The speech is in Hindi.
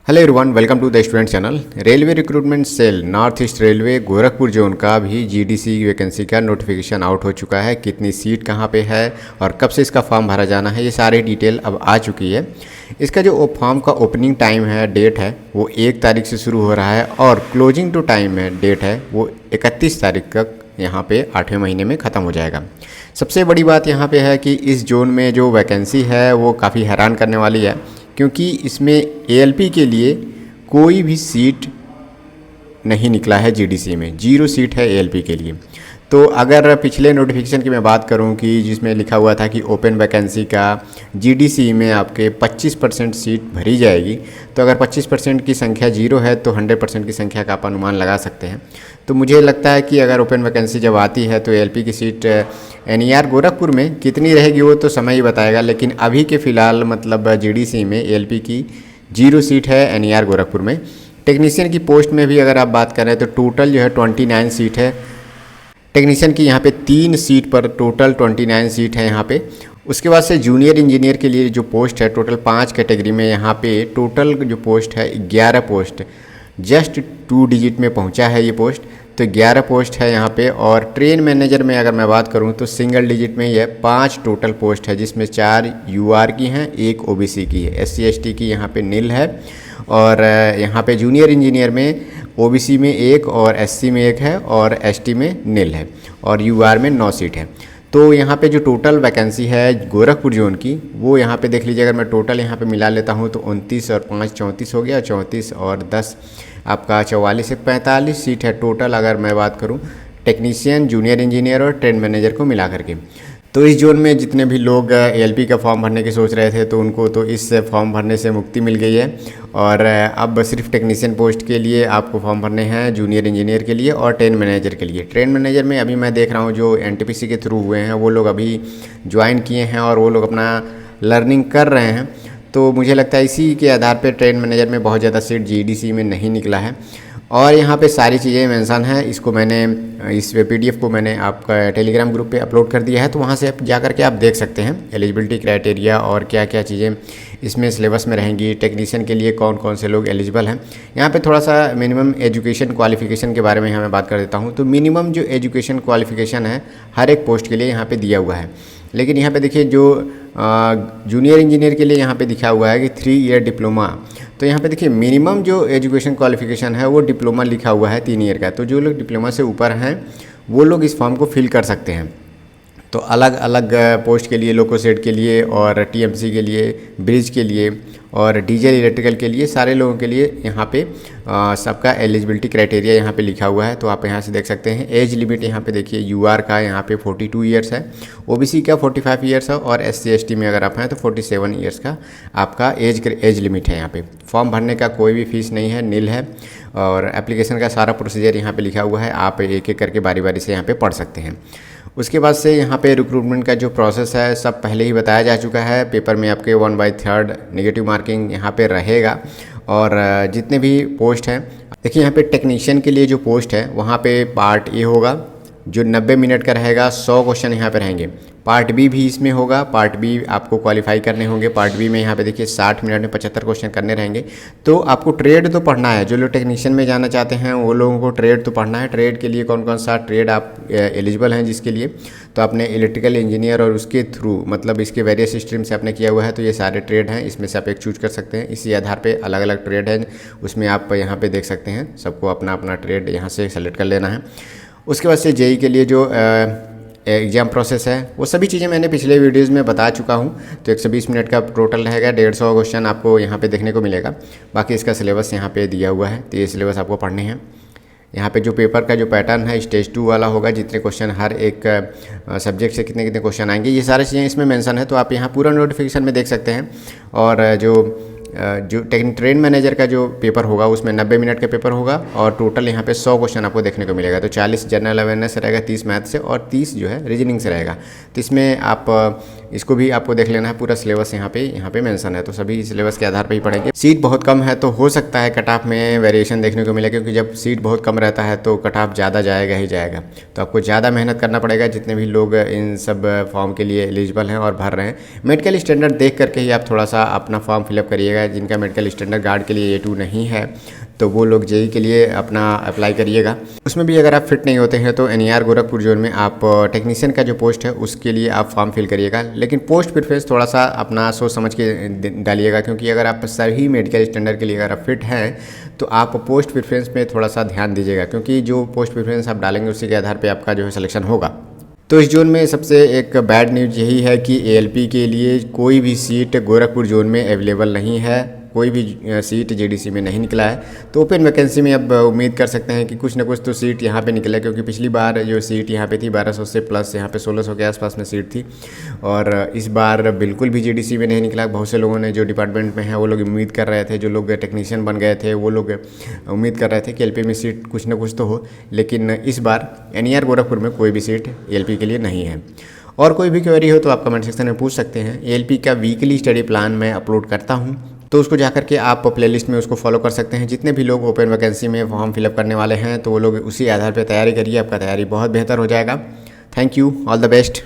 Hello everyone, welcome to the student channel. Railway recruitment cell north east railway Gorakhpur zone का भी जीडीसी वैकेंसी का नोटिफिकेशन आउट हो चुका है। कितनी सीट कहां पे है और कब से इसका फॉर्म भरा जाना है, ये सारी डिटेल अब आ चुकी है। इसका जो फॉर्म का ओपनिंग टाइम है, डेट है, वो 1 तारीख से शुरू हो रहा है और क्लोजिंग टू टाइम है, डेट है, वो 31 तारीख तक यहाँ पे 8वें महीने में ख़त्म हो जाएगा। सबसे बड़ी बात यहाँ पे है कि इस जोन में जो वैकेंसी है वो काफ़ी हैरान करने वाली है, क्योंकि इसमें एएलपी के लिए कोई भी सीट नहीं निकला है। जीडीसी में 0 सीट है एएलपी के लिए। तो अगर पिछले नोटिफिकेशन की मैं बात करूं कि जिसमें लिखा हुआ था कि ओपन वैकेंसी का जीडीसी में आपके 25% सीट भरी जाएगी, तो अगर 25% की संख्या 0 है तो 100% की संख्या का आप अनुमान लगा सकते हैं। तो मुझे लगता है कि अगर ओपन वैकेंसी जब आती है तो एएलपी की सीट एनईआर गोरखपुर में कितनी रहेगी वो तो समय ही बताएगा, लेकिन अभी के फ़िलहाल मतलब जीडीसी में एएलपी की 0 सीट है एनईआर गोरखपुर में। टेक्नीशियन की पोस्ट में भी अगर आप बात करें तो टोटल जो है 29 सीट है। टेक्नीशियन की यहाँ पे 3 सीट पर टोटल 29 सीट है यहाँ पे। उसके बाद से जूनियर इंजीनियर के लिए जो पोस्ट है टोटल 5 कैटेगरी में यहाँ पे टोटल जो पोस्ट है 11 पोस्ट, जस्ट 2 डिजिट में पहुँचा है ये पोस्ट, तो 11 पोस्ट है यहाँ पे। और ट्रेन मैनेजर में अगर मैं बात करूँ तो सिंगल डिजिट में ही है, 5 टोटल पोस्ट है, जिसमें 4 यूआर की हैं, 1 ओबीसी की है, एससी एसटी की यहाँ पे नील है। और यहाँ पे जूनियर इंजीनियर में ओबीसी में 1 और एससी में 1 है और एसटी में नील है और यूआर में 9 सीट है। तो यहाँ पे जो टोटल वैकेंसी है गोरखपुर जोन की वो यहाँ पे देख लीजिए। अगर मैं टोटल यहाँ पे मिला लेता हूँ तो 29 और 5 34 हो गया, 34 और 10 आपका 44 से 45 सीट है टोटल, अगर मैं बात करूँ टेक्नीशियन, जूनियर इंजीनियर और ट्रेन मैनेजर को मिला करके। तो इस जोन में जितने भी लोग एएलपी का फॉर्म भरने की सोच रहे थे तो उनको तो इस फॉर्म भरने से मुक्ति मिल गई है। और अब सिर्फ टेक्नीशियन पोस्ट के लिए आपको फॉर्म भरने हैं, जूनियर इंजीनियर के लिए और ट्रेन मैनेजर के लिए। ट्रेन मैनेजर में अभी मैं देख रहा हूँ जो एनटीपीसी के थ्रू हुए हैं वो लोग अभी ज्वाइन किए हैं और वो लोग अपना लर्निंग कर रहे हैं। तो मुझे लगता है इसी के आधार पर ट्रेन मैनेजर में बहुत ज़्यादा सीट जीडीसी में नहीं निकला है। और यहाँ पे सारी चीज़ें मेंशन हैं। इसको मैंने इस पीडीएफ को मैंने आपका टेलीग्राम ग्रुप पे अपलोड कर दिया है, तो वहाँ से आप जा करके आप देख सकते हैं एलिजिबिलिटी क्राइटेरिया और क्या क्या चीज़ें इसमें सिलेबस में रहेंगी, टेक्नीशियन के लिए कौन कौन से लोग एलिजिबल हैं। यहाँ पे थोड़ा सा मिनिमम एजुकेशन क्वालिफिकेशन के बारे में यहाँ मैं बात कर देता हूँ। तो मिनिमम जो एजुकेशन क्वालिफिकेशन है हर एक पोस्ट के लिए यहाँ पर दिया हुआ है, लेकिन यहाँ पे देखिए जो जूनियर इंजीनियर के लिए यहाँ पे दिखा हुआ है कि 3 ईयर डिप्लोमा। तो यहाँ पे देखिए मिनिमम जो एजुकेशन क्वालिफिकेशन है वो डिप्लोमा लिखा हुआ है 3 ईयर का। तो जो लोग डिप्लोमा से ऊपर हैं वो लोग इस फॉर्म को फिल कर सकते हैं। तो अलग अलग पोस्ट के लिए, लोको सेट के लिए और टीएमसी के लिए, ब्रिज के लिए और डीजल इलेक्ट्रिकल के लिए, सारे लोगों के लिए यहाँ पे सबका एलिजिबिलिटी क्राइटेरिया यहाँ पे लिखा हुआ है। तो आप यहाँ से देख सकते हैं। एज लिमिट यहाँ पे देखिए यूआर का यहाँ पे 42 ईयर्स है, ओबीसी का 45 ईयर्स है और एससी एसटी में अगर आप हैं तो 47 ईयर्स का आपका एज लिमिट है। यहाँ पे फॉर्म भरने का कोई भी फीस नहीं है, नील है। और एप्लीकेशन का सारा प्रोसीजर यहाँ पे लिखा हुआ है, आप एक एक करके बारी बारी से यहाँ पे पढ़ सकते हैं। उसके बाद से यहाँ पे रिक्रूटमेंट का जो प्रोसेस है सब पहले ही बताया जा चुका है। पेपर में आपके 1/3 नेगेटिव मार्किंग यहाँ पे रहेगा। और जितने भी पोस्ट हैं देखिए, यहाँ पे टेक्नीशियन के लिए जो पोस्ट है वहाँ पे पार्ट ए होगा जो 90 मिनट का रहेगा, 100 क्वेश्चन यहाँ पे रहेंगे। पार्ट बी भी इसमें होगा, पार्ट बी आपको क्वालिफाई करने होंगे। पार्ट बी में यहाँ पे देखिए 60 मिनट में 75 क्वेश्चन करने रहेंगे। तो आपको ट्रेड तो पढ़ना है, जो लोग टेक्नीशियन में जाना चाहते हैं वो लोगों को ट्रेड तो पढ़ना है। ट्रेड के लिए कौन कौन सा ट्रेड आप एलिजिबल हैं जिसके लिए, तो आपने इलेक्ट्रिकल इंजीनियर और उसके थ्रू मतलब इसके वेरियस स्ट्रीम से आपने किया हुआ है, तो ये सारे ट्रेड हैं, इसमें से आप एक चूज कर सकते हैं। इसी आधार पर अलग अलग ट्रेड हैं, उसमें आप यहाँ पर देख सकते हैं। सबको अपना अपना ट्रेड यहाँ से सेलेक्ट कर लेना है। उसके बाद से जेई के लिए जो एग्ज़ाम प्रोसेस है वो सभी चीज़ें मैंने पिछले वीडियोज़ में बता चुका हूँ। तो 120 मिनट का टोटल रहेगा, 150 क्वेश्चन आपको यहाँ पे देखने को मिलेगा। बाकी इसका सिलेबस यहाँ पे दिया हुआ है, तो ये सिलेबस आपको पढ़ने हैं। यहाँ पे जो पेपर का जो पैटर्न है स्टेज 2 वाला होगा, जितने क्वेश्चन हर एक सब्जेक्ट से कितने कितने क्वेश्चन आएंगे, ये सारी चीज़ें इसमें मेंशन है। तो आप यहाँ पूरा नोटिफिकेशन में देख सकते हैं। और जो ट्रेन मैनेजर का जो पेपर होगा उसमें 90 मिनट का पेपर होगा और टोटल यहाँ पे 100 क्वेश्चन आपको देखने को मिलेगा। तो 40 जनरल अवेयरनेस रहेगा, 30 मैथ से और 30 जो है रीजनिंग से रहेगा। तो इसमें आप इसको भी आपको देख लेना है। पूरा सिलेबस यहाँ पे मेंशन है, तो सभी सिलेबस के आधार पर ही पढ़ेंगे। सीट बहुत कम है तो हो सकता है कट ऑफ में वेरिएशन देखने को मिले, क्योंकि जब सीट बहुत कम रहता है तो कट ऑफ ज़्यादा जाएगा ही जाएगा। तो आपको ज़्यादा मेहनत करना पड़ेगा, जितने भी लोग इन सब फॉर्म के लिए एलिजिबल हैं और भर रहे हैं। मेडिकल स्टैंडर्ड देख करके ही आप थोड़ा सा अपना फॉर्म फिलअप करिएगा। जिनका मेडिकल स्टैंडर्ड गार्ड के लिए A2 नहीं है तो वो लोग जेई के लिए अपना अप्लाई करिएगा। उसमें भी अगर आप फिट नहीं होते हैं तो NER गोरखपुर जोन में आप टेक्नीशियन का जो पोस्ट है उसके लिए आप फॉर्म फिल करिएगा। लेकिन पोस्ट प्रेफरेंस थोड़ा सा अपना सोच समझ के डालिएगा, क्योंकि अगर आप सभी मेडिकल स्टैंडर्ड के लिए अगर आप फिट हैं तो आप पोस्ट प्रेफरेंस में थोड़ा सा ध्यान दीजिएगा, क्योंकि जो पोस्ट प्रेफरेंस आप डालेंगे उसी के आधार पर आपका जो है सिलेक्शन होगा। तो इस जोन में सबसे एक बैड न्यूज़ यही है कि ALP के लिए कोई भी सीट गोरखपुर जोन में अवेलेबल नहीं है, कोई भी सीट JDC में नहीं निकला है। तो ओपन वैकेंसी में अब उम्मीद कर सकते हैं कि कुछ ना कुछ तो सीट यहाँ पे निकले, क्योंकि पिछली बार जो सीट यहाँ पे थी 1200 से प्लस यहाँ पे 1600 के आसपास में सीट थी, और इस बार बिल्कुल भी JDC में नहीं निकला। बहुत से लोगों ने जो डिपार्टमेंट में है वो लोग उम्मीद कर रहे थे, जो लोग टेक्नीशियन बन गए थे वो लोग उम्मीद कर रहे थे कि LP में सीट कुछ ना कुछ तो हो, लेकिन इस बार NER गोरखपुर में कोई भी सीट ALP के लिए नहीं है। और कोई भी क्वेरी हो तो आप कमेंट सेक्शन में पूछ सकते हैं। ALP का वीकली स्टडी प्लान मैं अपलोड करता हूँ, तो उसको जाकर के आप प्लेलिस्ट में उसको फॉलो कर सकते हैं। जितने भी लोग ओपन वैकेंसी में फॉर्म फिलअप करने वाले हैं तो वो लोग उसी आधार पर तैयारी करिए, आपका तैयारी बहुत बेहतर हो जाएगा। Thank you, all the best.